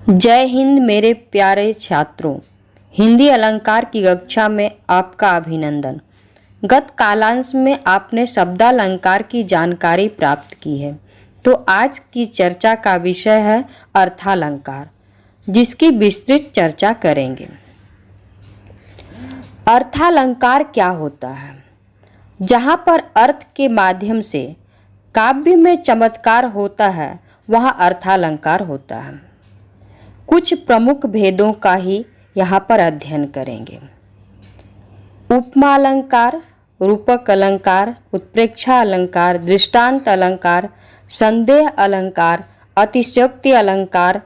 जय हिंद मेरे प्यारे छात्रों। हिंदी अलंकार की कक्षा में आपका अभिनंदन। गत कालांश में आपने शब्दालंकार की जानकारी प्राप्त की है, तो आज की चर्चा का विषय है अर्थालंकार, जिसकी विस्तृत चर्चा करेंगे। अर्थालंकार क्या होता है? जहाँ पर अर्थ के माध्यम से काव्य में चमत्कार होता है, वहाँ अर्थालंकार होता है। कुछ प्रमुख भेदों का ही यहाँ पर अध्ययन करेंगे। उपमा अलंकार, रूपक अलंकार, उत्प्रेक्षा अलंकार, दृष्टांत अलंकार, संदेह अलंकार, अतिशयोक्ति अलंकार,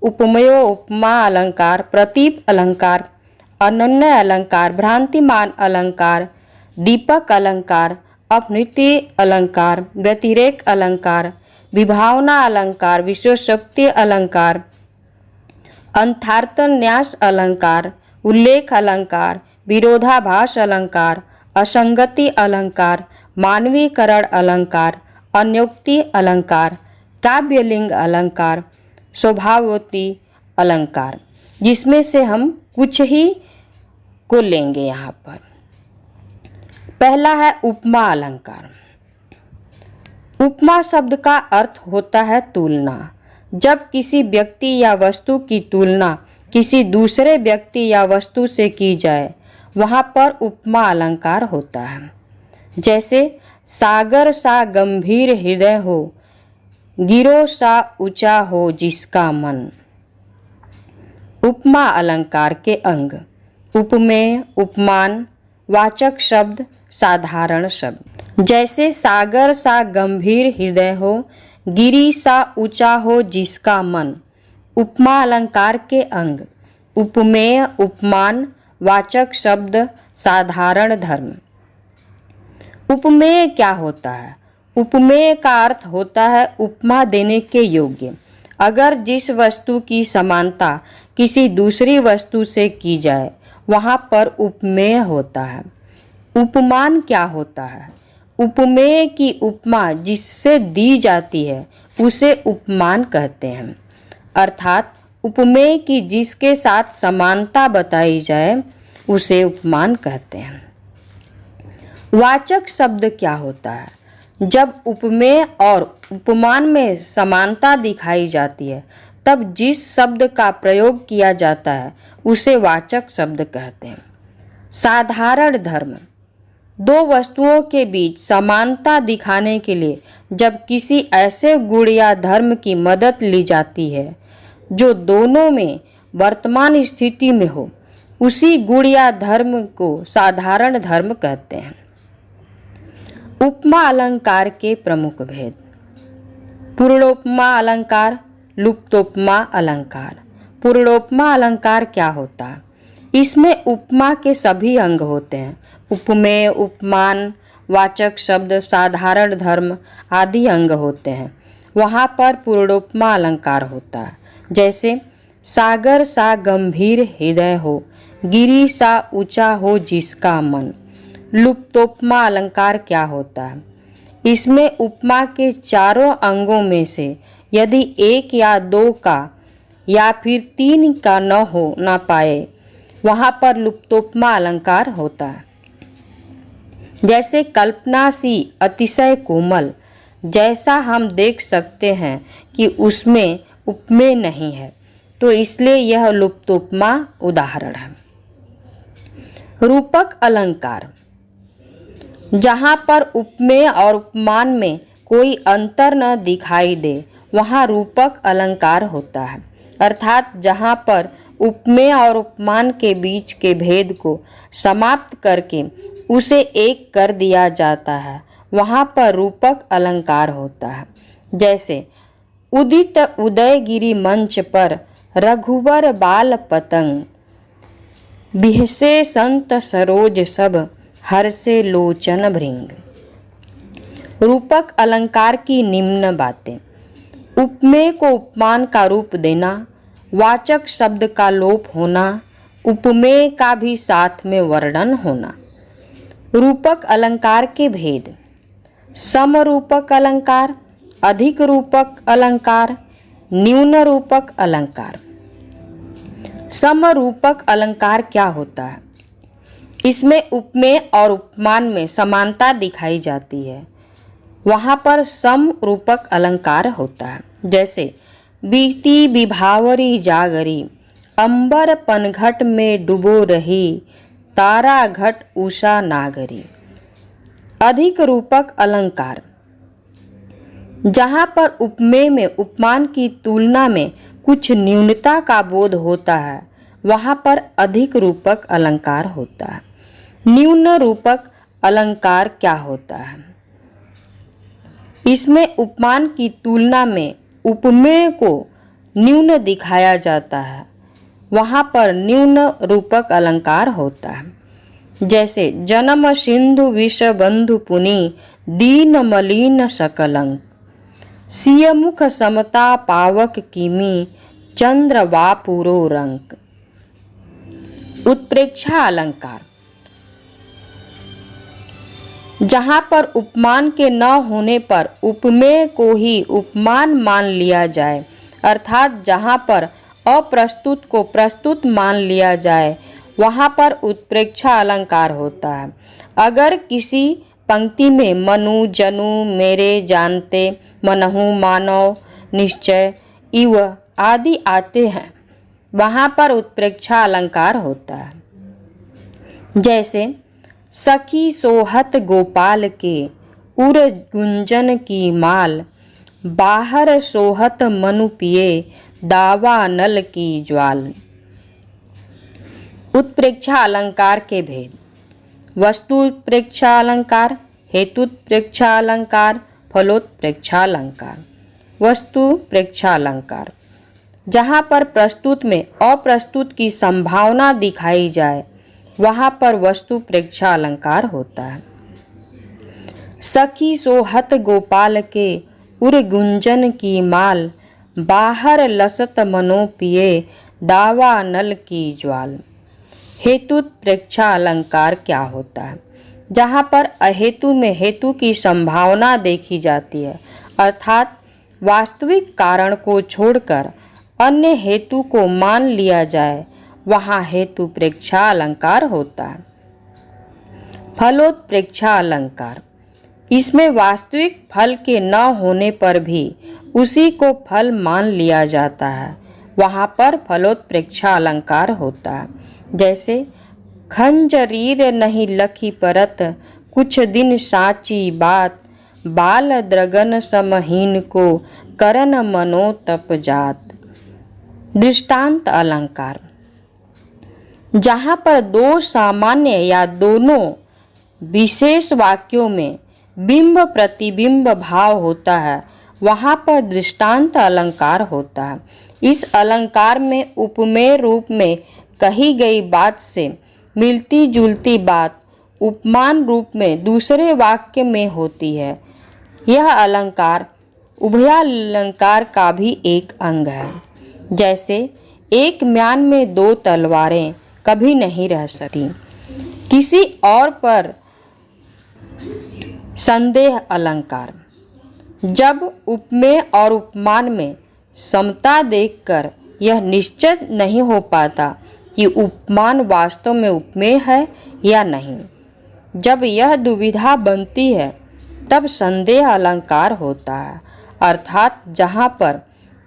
उपमयो उपमा अलंकार, प्रतीप अलंकार, अनन्य अलंकार, भ्रांतिमान अलंकार, दीपक अलंकार, अपनीति अलंकार, व्यतिरेक अलंकार, विभावना अलंकार, विशेषोक्ति अलंकार, अर्थान्यास अलंकार, उल्लेख अलंकार, विरोधाभास अलंकार, असंगति अलंकार, मानवीकरण अलंकार, अन्योक्ति अलंकार, काव्यलिंग अलंकार, स्वभावोक्ति अलंकार, जिसमें से हम कुछ ही को लेंगे यहाँ पर। पहला है उपमा अलंकार। उपमा शब्द का अर्थ होता है तुलना। जब किसी व्यक्ति या वस्तु की तुलना किसी दूसरे व्यक्ति या वस्तु से की जाए, वहाँ पर उपमा अलंकार होता है। जैसे सागर सा गंभीर हृदय हो, गिरो सा ऊंचा हो जिसका मन। उपमा अलंकार के अंग: उपमेय, उपमान, वाचक शब्द, साधारण शब्द। जैसे सागर सा गंभीर हृदय हो, गिरी सा ऊंचा हो जिसका मन। उपमा अलंकार के अंग: उपमेय, उपमान, वाचक शब्द, साधारण धर्म। उपमेय क्या होता है? उपमेय का अर्थ होता है उपमा देने के योग्य। अगर जिस वस्तु की समानता किसी दूसरी वस्तु से की जाए, वहाँ पर उपमेय होता है। उपमान क्या होता है? उपमेय की उपमा जिससे दी जाती है, उसे उपमान कहते हैं। अर्थात उपमेय की जिसके साथ समानता बताई जाए, उसे उपमान कहते हैं। वाचक शब्द क्या होता है? जब उपमेय और उपमान में समानता दिखाई जाती है, तब जिस शब्द का प्रयोग किया जाता है, उसे वाचक शब्द कहते हैं। साधारण धर्म: दो वस्तुओं के बीच समानता दिखाने के लिए जब किसी ऐसे गुण या धर्म की मदद ली जाती है जो दोनों में वर्तमान स्थिति में हो, उसी गुण या धर्म को साधारण धर्म कहते हैं। उपमा अलंकार के प्रमुख भेद: पूर्णोपमा अलंकार, लुप्तोपमा अलंकार। पूर्णोपमा अलंकार क्या होता है? इसमें उपमा के सभी अंग होते हैं। उपमेय, उपमान, वाचक शब्द, साधारण धर्म आदि अंग होते हैं। वहाँ पर पूर्णोपमा अलंकार होता है। जैसे सागर सा गंभीर हृदय हो, गिरी सा ऊंचा हो जिसका मन। लुप्तोपमा अलंकार क्या होता है? इसमें उपमा के चारों अंगों में से यदि एक या दो का या फिर तीन का न पाए, वहाँ पर लुप्तोपमा अलंकार होता है। जैसे कल्पना सी अतिशय कोमल, जैसा हम देख सकते हैं कि उसमें उपमेय नहीं है, तो इसलिए यह लुप्तोपमा उदाहरण है। रूपक अलंकार: जहाँ पर उपमेय और उपमान में कोई अंतर न दिखाई दे, वहाँ रूपक अलंकार होता है। अर्थात जहाँ पर उपमेय और उपमान के बीच के भेद को समाप्त करके उसे एक कर दिया जाता है, वहाँ पर रूपक अलंकार होता है। जैसे उदित उदयगिरि मंच पर रघुवर बाल पतंग, बिहसे संत सरोज सब, हर्षे लोचन भृंग। रूपक अलंकार की निम्न बातें: उपमेय को उपमान का रूप देना, वाचक शब्द का लोप होना, उपमेय का भी साथ में वर्णन होना। रूपक अलंकार के भेद: समरूपक अलंकार, अधिक रूपक अलंकार, न्यून रूपक अलंकार। समरूपक अलंकार क्या होता है? इसमें उपमेय और उपमान में समानता दिखाई जाती है। वहाँ पर समरूपक अलंकार होता है। जैसे बीती विभावरी जागरी, अंबर पनघट में डूबो रही, तारा घट उषा नागरी। अधिक रूपक अलंकार, जहाँ पर उपमेय में उपमान की तुलना में कुछ न्यूनता का बोध होता है, वहाँ पर अधिक रूपक अलंकार होता है। न्यून रूपक अलंकार क्या होता है? इसमें उपमान की तुलना में उपमेय को न्यून दिखाया जाता है, वहाँ पर न्यून रूपक अलंकार होता है। जैसे जन्म सिंधु विष बंधु पुनि, दीन मलिन सकलंक, सिय मुख समता पावक किमी, चंद्र वापुरो रंक। उत्प्रेक्षा अलंकार, जहाँ पर उपमान के न होने पर उपमेय को ही उपमान मान लिया जाए, अर्थात जहाँ पर अप्रस्तुत को प्रस्तुत मान लिया जाए, वहाँ पर उत्प्रेक्षा अलंकार होता है। अगर किसी पंक्ति में मनु, जनु, मेरे, जानते, मनहु, मानव, निश्चय, इव आदि आते हैं, वहाँ पर उत्प्रेक्षा अलंकार होता है। जैसे सखी सोहत गोपाल के, उर गुंजन की माल, बाहर सोहत मनु पिए, दावा नल की ज्वाल। उत्प्रेक्षा अलंकार के भेद, वस्तुत्प्रेक्षा अलंकार, हेतुत्प्रेक्षा अलंकार, फलोत्प्रेक्षा अलंकार। वस्तुप्रेक्षा अलंकार, जहाँ पर प्रस्तुत में अप्रस्तुत की संभावना दिखाई जाए, वहाँ पर वस्तुप्रेक्षा अलंकार होता है। सखी सोहत गोपाल के, उर गुंजन की माल, बाहर लसत मनो पिए, दावा नल की ज्वाल। हेतुत्प्रेक्षा अलंकार क्या होता है? जहाँ पर अहेतु में हेतु की संभावना देखी जाती है, अर्थात वास्तविक कारण को छोड़कर अन्य हेतु को मान लिया जाए, वहाँ हेतुप्रेक्षा अलंकार होता है। फलोत्प्रेक्षा अलंकार, इसमें वास्तविक फल के न होने पर भी उसी को फल मान लिया जाता है, वहाँ पर फलोत्प्रेक्षा अलंकार होता है। जैसे खंजरीर नहीं लखी परत, कुछ दिन साची बात, बाल द्रगन समहीन को, करन मनो तप जात। दृष्टांत अलंकार, जहाँ पर दो सामान्य या दोनों विशेष वाक्यों में बिंब प्रतिबिंब भाव होता है, वहाँ पर दृष्टांत अलंकार होता है। इस अलंकार में उपमेय रूप में कही गई बात से मिलती जुलती बात उपमान रूप में दूसरे वाक्य में होती है। यह अलंकार उभयालंकार का भी एक अंग है। जैसे एक म्यान में दो तलवारें कभी नहीं रह सकती। किसी और पर संदेह अलंकार, जब उपमेय और उपमान में समता देखकर यह निश्चित नहीं हो पाता कि उपमान वास्तव में उपमेय है या नहीं, जब यह दुविधा बनती है तब संदेह अलंकार होता है, अर्थात जहाँ पर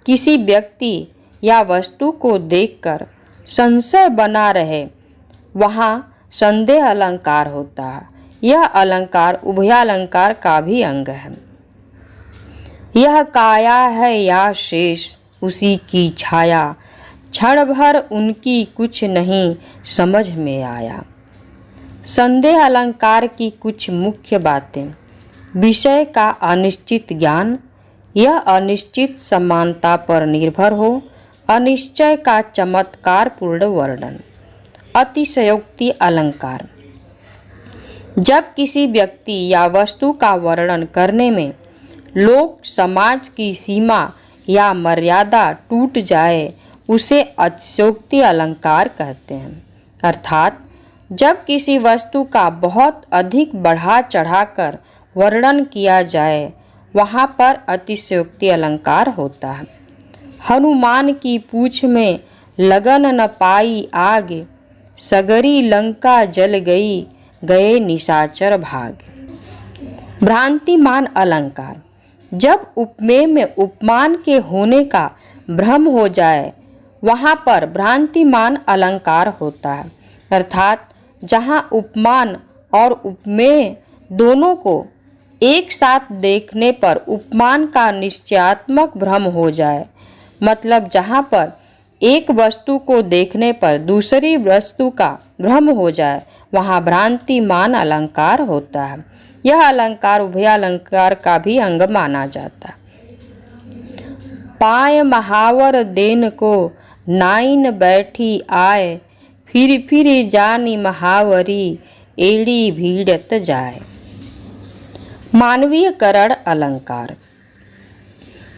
किसी व्यक्ति या वस्तु को देखकर संशय बना रहे, वहाँ संदेह अलंकार होता है। यह अलंकार उभयालंकार का भी अंग है। यह काया है या शेष उसी की छाया, क्षण भर उनकी कुछ नहीं समझ में आया। संदेह अलंकार की कुछ मुख्य बातें। विषय का अनिश्चित ज्ञान, यह अनिश्चित समानता पर निर्भर हो। अनिश्चय का चमत्कार पूर्ण वर्णन। अतिशयोक्ति अलंकार, जब किसी व्यक्ति या वस्तु का वर्णन करने में लोक समाज की सीमा या मर्यादा टूट जाए, उसे अतिशयोक्ति अलंकार कहते हैं। अर्थात जब किसी वस्तु का बहुत अधिक बढ़ा चढ़ाकर वर्णन किया जाए, वहाँ पर अतिशयोक्ति अलंकार होता है। हनुमान की पूंछ में लगन न पाई आग, सगरी लंका जल गई, गए निशाचर भाग। भ्रांतिमान अलंकार। जब उपमेय में उपमान के होने का भ्रम हो जाए वहाँ पर भ्रांतिमान अलंकार होता है, अर्थात जहाँ उपमान और उपमेय दोनों को एक साथ देखने पर उपमान का निश्चयात्मक भ्रम हो जाए, मतलब जहाँ पर एक वस्तु को देखने पर दूसरी वस्तु का भ्रम हो जाए, वहाँ भ्रांतिमान अलंकार होता है। यह अलंकार उभयालंकार का भी अंग माना जाता है। पाय महावर देन को नाइन बैठी आए, फिर जानी महावरी, एड़ी भीड़त जाए। मानवीयकरण अलंकार।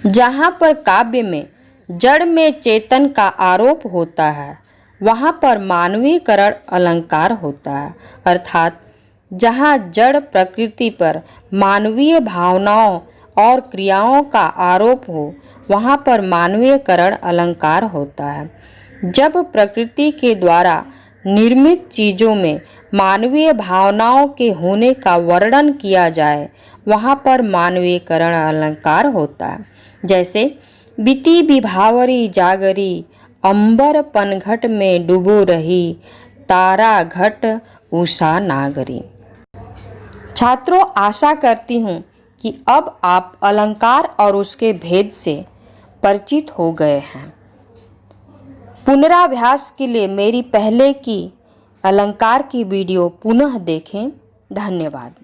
जहाँ पर काव्य में जड़ में चेतन का आरोप होता है वहाँ पर मानवीयकरण अलंकार होता है, अर्थात जहाँ जड़ प्रकृति पर मानवीय भावनाओं और क्रियाओं का आरोप हो वहाँ पर मानवीयकरण अलंकार होता है। जब प्रकृति के द्वारा निर्मित चीज़ों में मानवीय भावनाओं के होने का वर्णन किया जाए वहाँ पर मानवीयकरण अलंकार होता है। जैसे बीती विभावरी जागरी, अंबर पनघट में डूबो रही, तारा घट उषा नागरी। छात्रों, आशा करती हूँ कि अब आप अलंकार और उसके भेद से परिचित हो गए हैं। पुनराभ्यास के लिए मेरी पहले की अलंकार की वीडियो पुनः देखें। धन्यवाद।